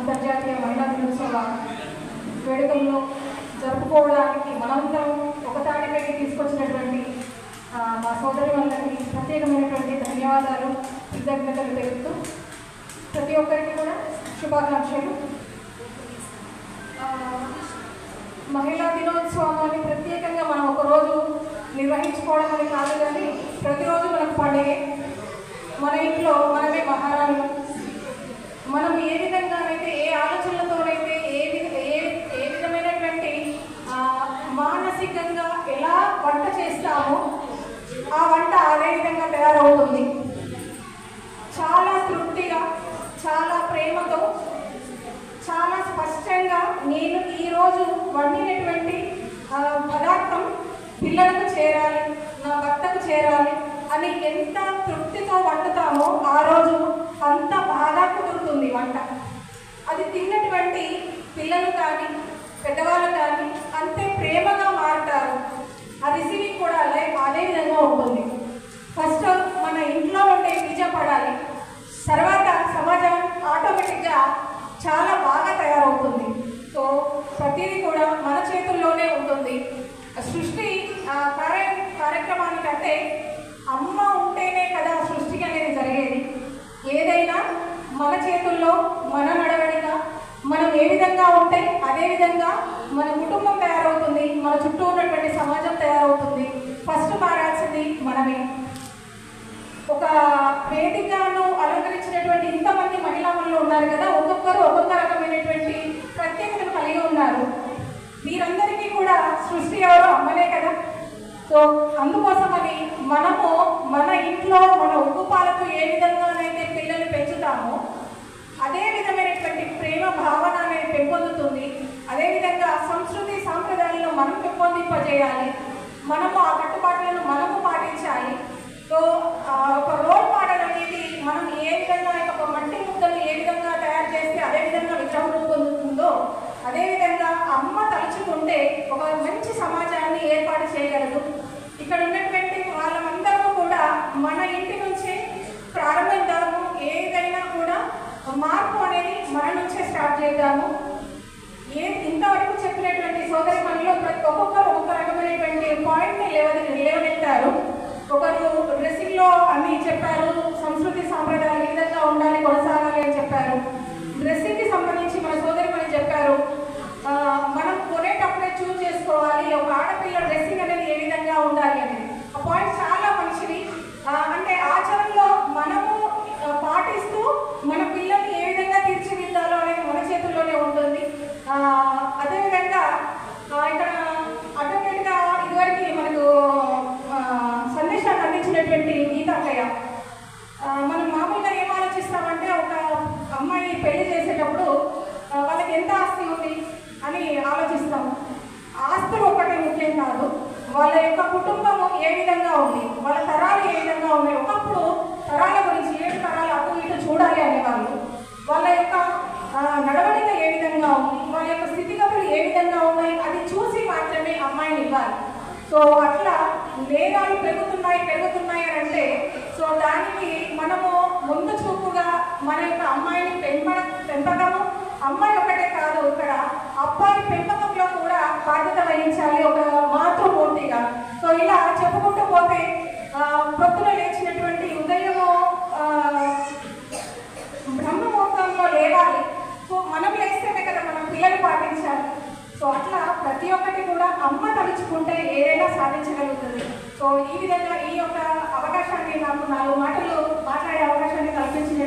అంతర్జాతీయ మహిళా దినోత్సవ వేడుకల్లో జరుపుకోవడానికి మనందరం ఒకతాటిపైకి తీసుకొచ్చినటువంటి మా సోదరి వాళ్ళకి ప్రత్యేకమైనటువంటి ధన్యవాదాలు, కృతజ్ఞతలు తెలుపుతూ ప్రతి ఒక్కరికి కూడా శుభాకాంక్షలు. మహిళా దినోత్సవాన్ని ప్రత్యేకంగా మనం ఒకరోజు నిర్వహించుకోవడం అని కాదు, కానీ ప్రతిరోజు మనకు పండుగే. మన ఇంట్లో మనమే మహారాణులు. మనం ఏ విధంగానైతే, ఏ ఆలోచనలతోనైతే, ఏ విధమైనటువంటి మానసికంగా ఎలా వంట చేస్తామో ఆ వంట అదే విధంగా తయారవుతుంది. చాలా తృప్తిగా, చాలా ప్రేమతో, చాలా స్పష్టంగా నేను ఈరోజు వండినటువంటి పదార్థం పిల్లలకు చేరాలి, నా భర్తకు చేరాలి అని ఎంత తృప్తితో వండుతామో ఆ రోజు అంత బాగా కుదురుతుంది వంట. అది తిన్నటువంటి పిల్లలు కానీ పెద్దవాళ్ళు కానీ అంతే ప్రేమగా మారుతారు. ఆ రిసీవింగ్ కూడా అదే విధంగా ఉంటుంది. ఫస్ట్ మన ఇంట్లో ఉండే బీజం పడాలి, తర్వాత సమాజం ఆటోమేటిక్గా చాలా బాగా తయారవుతుంది. సో ప్రతిదీ కూడా మన చేతుల్లోనే ఉంటుంది. సృష్టి కార్యక్రమానికంటే అమ్మ ఉంటేనే కదా సృష్టికి అనేది జరిగేది. ఏదైనా మన చేతుల్లో, మన నడవడిక, మనం ఏ విధంగా ఉంటే అదేవిధంగా మన కుటుంబం తయారవుతుంది, మన చుట్టూ ఉన్నటువంటి సమాజం తయారవుతుంది. ఫస్ట్ మారాల్సింది మనమే. ఒక వేదికను అలంకరించినటువంటి ఇంతమంది మహిళలు ఉన్నారు కదా, ఒక్కొక్కరు ఒక్కొక్క రకమైనటువంటి ప్రత్యేకతను కలిగి ఉన్నారు. వీరందరికీ కూడా సృష్టి ఎవరో అమ్మలే కదా. సో అందుకోసమని మనము మన ఇంట్లో మన ఉక్కుపాలతో ఏ విధంగానైతే పిల్లలు పెంచుతామో అదే విధమైనటువంటి ప్రేమ భావన అనేది పెంపొందుతుంది. అదేవిధంగా సంస్కృతి సాంప్రదాయాలను మనం పెంపొందింపజేయాలి. మనము ఆ కట్టుబాట్లను మనము పాటించాలి. సో ఒక రోల్ మోడల్ అనేది మనం ఏ విధంగా ఒక మట్టి ముద్దలు ఏ విధంగా తయారు చేస్తే అదేవిధంగా విగ్రహం రూపొందుతుందో అదేవిధంగా అమ్మ తలుచుకుంటే ఒక మంచి సమాజాన్ని ఏర్పాటు చేయగలదు. ఇక్కడ ఉన్నటువంటి వాళ్ళందరూ కూడా మన ఇంటి నుంచే ప్రారంభిద్దాము. ఏదైనా కూడా మార్పు అనేది మన నుంచే స్టార్ట్ చేద్దాము. ఇంతవరకు చెప్పినటువంటి సోదరి మనలో ఒక్కొక్కరు ఒక్కొక్క రకమైనటువంటి పాయింట్ని లేవనెత్తారు. ఒకరు డ్రెస్సింగ్లో అన్ని చెప్పారు, సంస్కృతి సాంప్రదాయాలు ఈ విధంగా ఉండాలి, కొనసాగాలి అని చెప్పారు. డ్రెస్సింగ్కి సంబంధించి మన సోదరి మనం చెప్పారు, మనం కొనేటప్పుడే చూస్ చేసుకోవాలి ఒక ఆడపిల్ల డ్రెస్సింగ్ అనేది ఏ విధంగా ఉండాలి అనేది. ఆ పాయింట్ చాలా మంచిది. అంటే ఆచరణలో మనము పాటిస్తూ మన పిల్లల్ని ఏ విధంగా తీర్చిదిద్దాలో అనేది మన చేతుల్లోనే ఉంటుంది. అదేవిధంగా ఇక్కడ ఆటోమేటిక్గా ఇదివరకు మనకు సందేశాన్ని అందించినటువంటి గీతాకయ్య, మనం మామూలుగా ఏం ఆలోచిస్తామంటే ఒక అమ్మాయి పెళ్లి చేసేటప్పుడు వాళ్ళకి ఎంత ఆస్తి ఉంది అని ఆలోచిస్తాము. ఆస్తులు ఒకటే ముఖ్యం కాదు, వాళ్ళ యొక్క కుటుంబము ఏ విధంగా ఉంది, వాళ్ళ తరాలు ఏ విధంగా ఉన్నాయి. ఒకప్పుడు తరాల గురించి 7 తరాలు అటు ఇటు చూడాలి అనేవాళ్ళు. వాళ్ళ యొక్క నడవడిక ఏ విధంగా ఉంది, వాళ్ళ యొక్క స్థితిగతులు ఏ విధంగా ఉన్నాయి, అది చూసి మాత్రమే అమ్మాయిని ఇవ్వాలి. సో అట్లా నేరాలు పెరుగుతున్నాయి అని అంటే సో దానికి మనము ముందు చూపుగా మన యొక్క అమ్మాయిని పెంపకము, అమ్మాయి ఒకటే కాదు ఇక్కడ అబ్బాయి పెంపకంలో కూడా బాధ్యత వహించాలి ఒక మాతృమూర్తిగా. సో ఇలా చెప్పుకుంటూ పోతే ప్రొద్దున లేచినటువంటి ఉదయము బ్రహ్మముహూర్తంలో లేవాలి. సో మనం లేస్తేనే కదా మనం పిల్లలు పాటించాలి. సో అట్లా ప్రతి ఒక్కటి కూడా అమ్మ తలుచుకుంటే ఏదైనా సాధించగలుగుతుంది. సో ఈ విధంగా ఈ యొక్క అవకాశాన్ని నాకు 4 మాటలు మాట్లాడే అవకాశాన్ని కల్పించిన